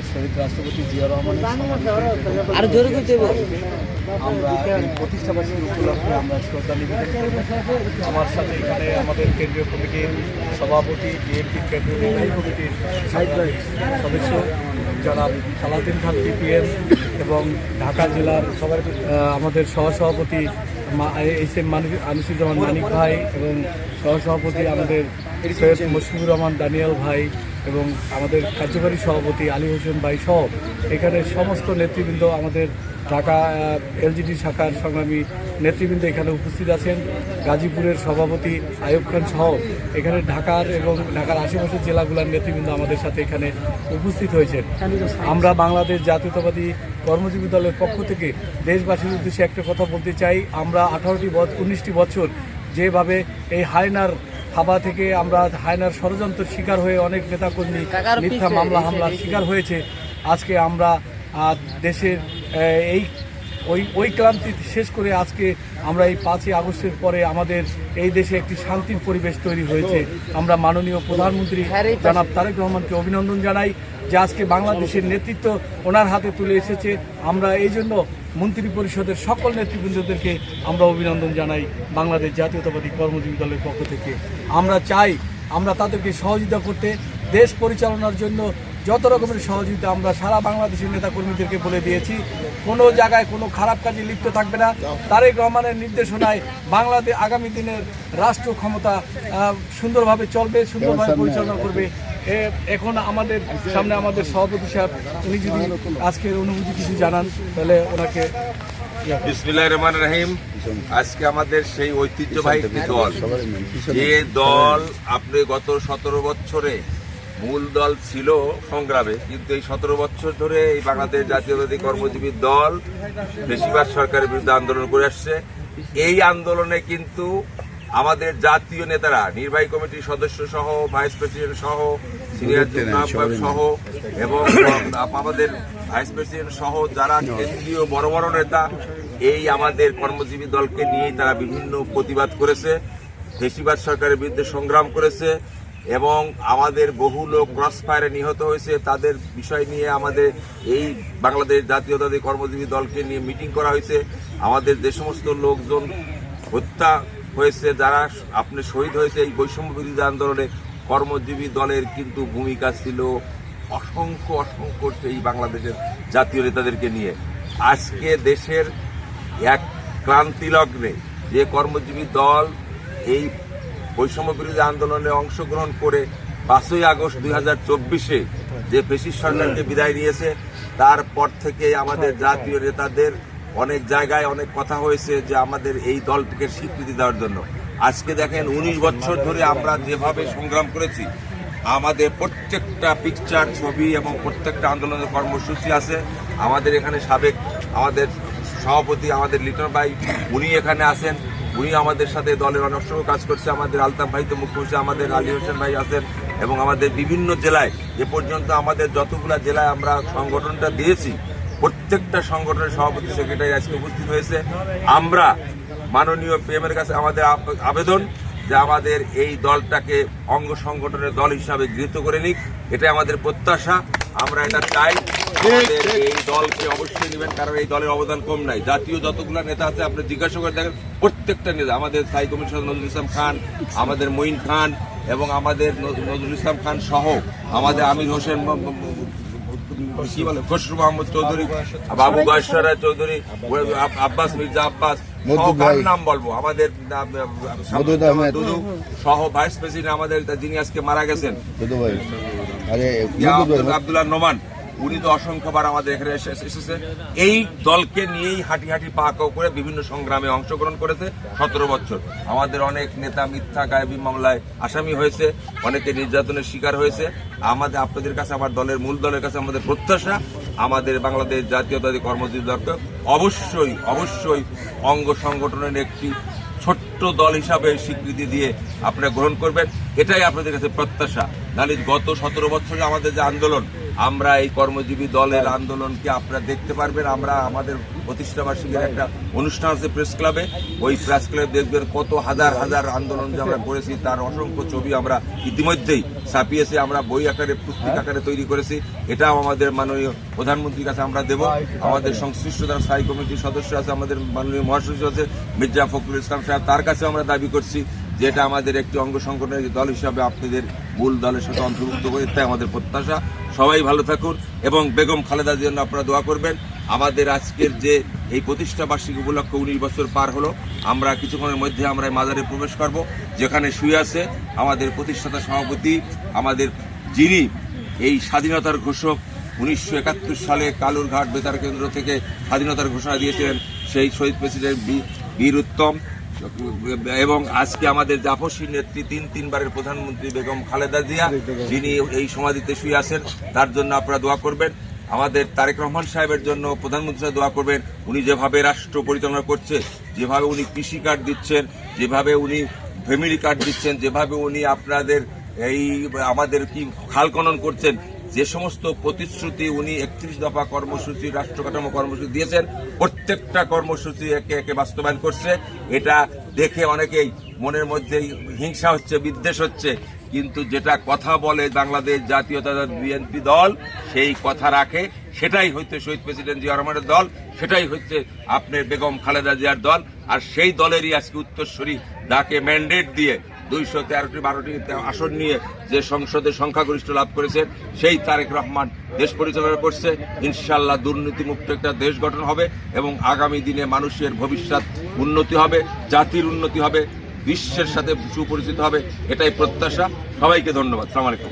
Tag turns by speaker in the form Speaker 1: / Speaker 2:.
Speaker 1: শহীদ রাষ্ট্রপতি জিয়া রহমানের আমরা এই প্রতিষ্ঠাবার্ষিকী উপলক্ষে আমরা শ্রদ্ধা নিবেদন করব। আমার সাথে এখানে আমাদের কেন্দ্রীয় কমিটির সভাপতি, বিএনপি কেন্দ্রীয় নির্বাহী কমিটির সদস্য জনাব সালাউদ্দিন খান পিপিএম এবং ঢাকা জেলার আমাদের সহসভাপতি এস.এম. আনিসুজ্জামান মানিক ভাই এবং সহসভাপতি আমাদের সৈয়দ মুশফিকুর রহমান দানিয়াল ভাই এবং আমাদের কার্যকরী সভাপতি আলী হোসেন ভাই সহ এখানে সমস্ত নেতৃবৃন্দ, আমাদের ঢাকা এলজিডি শাখার সংগ্রামী নেতৃবৃন্দ এখানে উপস্থিত আছেন। গাজীপুরের সভাপতি আয়ুব খান সহ এখানে ঢাকার এবং ঢাকার আশেপাশের জেলাগুলোর নেতৃবৃন্দ আমাদের সাথে এখানে উপস্থিত হয়েছেন। আমরা বাংলাদেশ জাতীয়তাবাদী কর্মজীবী দলের পক্ষ থেকে দেশবাসীর উদ্দেশ্যে একটা কথা বলতে চাই। আমরা 19টি বছর যেভাবে এই হায়নার থাবা থেকে আমরা হায়নার ষড়যন্ত্রের শিকার হয়ে অনেক নেতাকর্মী মিথ্যা মামলা হামলার শিকার হয়েছে, আজকে আমরা দেশের ওই ক্লান্তি শেষ করে আজকে আমরা এই 5ই আগস্টের পরে আমাদের এই দেশে একটি শান্তির পরিবেশ তৈরি হয়েছে। আমরা মাননীয় প্রধানমন্ত্রী জনাব তারেক রহমানকে অভিনন্দন জানাই যে আজকে বাংলাদেশের নেতৃত্ব ওনার হাতে তুলে এসেছে। আমরা এই জন্য মন্ত্রী পরিষদের সকল নেতৃবৃন্দদেরকে আমরা অভিনন্দন জানাই বাংলাদেশ জাতীয়তাবাদী কর্মজীবী দলের পক্ষ থেকে। আমরা চাই আমরা তাদেরকে সহযোগিতা করতে, দেশ পরিচালনার জন্য যত রকমের সহযোগিতা আমরা সারা বাংলাদেশের নেতাকর্মীদেরকে বলে দিয়েছি। কোনো জায়গায় কোনো খারাপ কাজে লিপ্ত থাকবে না। তারেক রহমানের নির্দেশনায় বাংলাদেশ আগামী দিনের রাষ্ট্র ক্ষমতা সুন্দরভাবে চলবে, সুন্দরভাবে পরিচালনা করবে। এখন আমাদের সামনে আমাদের সভাপতি সাহেব, উনি যদি আজকের অনুভূতি কিছু জানান তাহলে ওনাকে।
Speaker 2: বিসমিল্লাহির রহমানির রহিম। আজকে আমাদের সেই ঐতিহ্যবাহী দল, যে দল আপনি গত 17 বছরে মূল দল ছিল সংগ্রামে, কিন্তু এই 17 বছর ধরে এই বাংলাদেশ জাতীয়তাবাদী কর্মজীবী দল বেশিরভাগ সরকারের বিরুদ্ধে আন্দোলন করে আসছে। এই আন্দোলনে কিন্তু আমাদের জাতীয় নেতারা, নির্বাহী কমিটির সদস্য সহ, ভাইস প্রেসিডেন্ট সহ, সিনিয়র সহ এবং আমাদের ভাইস প্রেসিডেন্ট সহ যারা কেন্দ্রীয় বড় বড় নেতা, এই আমাদের কর্মজীবী দলকে নিয়েই তারা বিভিন্ন প্রতিবাদ করেছে, বেশিরভাগ সরকারের বিরুদ্ধে সংগ্রাম করেছে এবং আমাদের বহু লোক ক্রস ফায়ারে নিহত হয়েছে। তাদের বিষয় নিয়ে আমাদের এই বাংলাদেশ জাতীয়তাবাদী কর্মজীবী দলকে নিয়ে মিটিং করা হয়েছে। আমাদের যে সমস্ত লোকজন হত্যা হয়েছে, যারা আপনি শহীদ হয়েছে এই বৈষম্য বিরোধী আন্দোলনে, কর্মজীবী দলের কিন্তু ভূমিকা ছিল অসংখ্য অসংখ্য এই বাংলাদেশের জাতীয় নেতাদেরকে নিয়ে। আজকে দেশের এক ক্রান্তি লগ্নে যে কর্মজীবী দল এই বৈষম্য বিরোধী আন্দোলনে অংশগ্রহণ করে 5ই আগস্ট 2024-এ যে ফ্যাসিস্ট সরকারকে বিদায় নিয়েছে, তারপর থেকে আমাদের জাতীয় নেতাদের অনেক জায়গায় অনেক কথা হয়েছে যে আমাদের এই দলটিকে স্বীকৃতি দেওয়ার জন্য। আজকে দেখেন 19 বছর ধরে আমরা যেভাবে সংগ্রাম করেছি, আমাদের প্রত্যেকটা পিকচার, ছবি এবং প্রত্যেকটা আন্দোলনের কর্মসূচি আছে। আমাদের এখানে সাবেক আমাদের সভাপতি আমাদের লিটন ভাই, উনি এখানে আছেন, উনি আমাদের সাথে দলের অনেক সময় কাজ করছে। আমাদের আলতাফ ভাই তো মুখ্য হচ্ছে, আমাদের আলী হোসেন ভাই আছেন এবং আমাদের বিভিন্ন জেলায় এ পর্যন্ত আমাদের যতগুলা জেলায় আমরা সংগঠনটা দিয়েছি, প্রত্যেকটা সংগঠনের সভাপতি সেক্রেটারি আজকে উপস্থিত হয়েছে। আমরা মাননীয় পিএমের কাছে আমাদের আবেদন যে আমাদের এই দলটাকে অঙ্গ সংগঠনের দল হিসাবে গৃহীত করে নিক, এটাই আমাদের প্রত্যাশা। আমরা এটা চাই, আমাদের এই দলকে অবশ্যই নেবেন, কারণ এই দলের অবদান কম নাই। জাতীয় যতগুলো নেতা আছে আপনি জিজ্ঞাসা করে দেখেন, প্রত্যেকটা নেতা, আমাদের স্থায়ী কমিশনার নজরুল ইসলাম খান, আমাদের মঈন খান এবং আমাদের নজরুল ইসলাম খান সহ আমাদের আমির হোসেন, কি বলে, খসরু মোহাম্মদ চৌধুরী, বাবু গায়সরা চৌধুরী, আব্বাস মির্জা আব্বাস, নাম বলবো, আমাদের দুদু সহ ভাইস প্রেসিডেন্ট আমাদের যিনি আজকে মারা গেছেন আব্দুল্লাহ নোমান, উনি তো অসংখ্যবার আমাদের এখানে এসেছে। এই দলকে নিয়েই হাঁটি হাঁটি পা করে বিভিন্ন সংগ্রামে অংশগ্রহণ করেছে 17 বছর। আমাদের অনেক নেতা মিথ্যা গায়েবী মামলায় আসামি হয়েছে, অনেকে নির্যাতনের শিকার হয়েছে। আমাদের আপনাদের কাছে, আমার দলের মূল দলের কাছে আমাদের প্রত্যাশা, আমাদের বাংলাদেশ জাতীয়তাবাদী কর্মজীবী দলকে অবশ্যই অবশ্যই অঙ্গ সংগঠনের একটি ছোট্ট দল হিসাবে স্বীকৃতি দিয়ে আপনারা গ্রহণ করবেন, এটাই আপনাদের কাছে প্রত্যাশা। নাহলে গত 17 বছরে আমাদের যে আন্দোলন, আমরা এই কর্মজীবী দলের আন্দোলনকে আপনারা দেখতে পারবেন। আমরা আমাদের প্রতিষ্ঠাবার্ষিকীর একটা অনুষ্ঠান আছে প্রেস ক্লাবে, ওই প্রেস ক্লাবে দেখবেন কত হাজার হাজার আন্দোলন যে আমরা করেছি, তার অসংখ্য ছবি আমরা ইতিমধ্যেই ছাপিয়েছি, আমরা বই আকারে পুস্তিক আকারে তৈরি করেছি। এটাও আমাদের মাননীয় প্রধানমন্ত্রীর কাছে আমরা দেব। আমাদের সংশ্লিষ্ট যারা স্থায়ী কমিটির সদস্য আছে, আমাদের মাননীয় মহাসচিব আছে মির্জা ফখরুল ইসলাম সাহেব, তার কাছে আমরা দাবি করছি যেটা আমাদের একটি অঙ্গ সংগঠনের দল হিসাবে আপনাদের মূল দলের সাথে অন্তর্ভুক্ত করে, তাই আমাদের প্রত্যাশা সবাই ভালো থাকুন এবং বেগম খালেদার জন্য আপনারা দোয়া করবেন। আমাদের আজকের যে এই প্রতিষ্ঠা বার্ষিকী উপলক্ষে 19 বছর পার হলো, আমরা কিছুক্ষণের মধ্যে আমরা মাজারে প্রবেশ করব, যেখানে শুয়ে আছে আমাদের প্রতিষ্ঠাতা সভাপতি, আমাদের যিনি এই স্বাধীনতার ঘোষক 1971 সালে কালুরঘাট বেতার কেন্দ্র থেকে স্বাধীনতার ঘোষণা দিয়েছিলেন সেই শহীদ প্রেসিডেন্ট বীর উত্তম, এবং আজকে আমাদের জাফরশীল নেত্রী তিনবারের প্রধানমন্ত্রী বেগম খালেদা জিয়া, যিনি এই সমাধিতে শুয়ে আছেন, তার জন্য আপনারা দোয়া করবেন। আমাদের তারেক রহমান সাহেবের জন্য প্রধানমন্ত্রী সাহেব দোয়া করবেন। উনি যেভাবে রাষ্ট্র পরিচালনা করছে, যেভাবে উনি কৃষি কার্ড দিচ্ছেন, যেভাবে উনি ফ্যামিলি কার্ড দিচ্ছেন, যেভাবে উনি আপনাদের এই আমাদের কি খাল খনন করছেন, যে সমস্ত প্রতিশ্রুতি উনি 31 দফা কর্মসূচি রাষ্ট্র কাঠামো কর্মসূচি দিয়েছেন, প্রত্যেকটা কর্মসূচি একে একে বাস্তবায়ন করছে। এটা দেখে অনেকেই মনের মধ্যে হিংসা হচ্ছে, বিদ্বেষ হচ্ছে, কিন্তু যেটা কথা বলে বাংলাদেশ জাতীয়তাবাদী বিএনপি দল, সেই কথা রাখে। সেটাই হচ্ছে শহীদ প্রেসিডেন্ট জিয়া রহমানের দল, সেটাই হচ্ছে আপনার বেগম খালেদা জিয়ার দল। আর সেই দলেরই আজকে উত্তরসূরি ডাকে ম্যান্ডেট দিয়ে 213-12টি আসন নিয়ে যে সংসদে সংখ্যাগরিষ্ঠ লাভ করেছেন, সেই তারেক রহমান দেশ পরিচালনা করছে। ইনশাআল্লাহ দুর্নীতিমুক্ত একটা দেশ গঠন হবে এবং আগামী দিনে মানুষের ভবিষ্যৎ উন্নতি হবে, জাতির উন্নতি হবে, বিশ্বের সাথে সুপরিচিত হবে, এটাই প্রত্যাশা। সবাইকে ধন্যবাদ। আসসালামু আলাইকুম।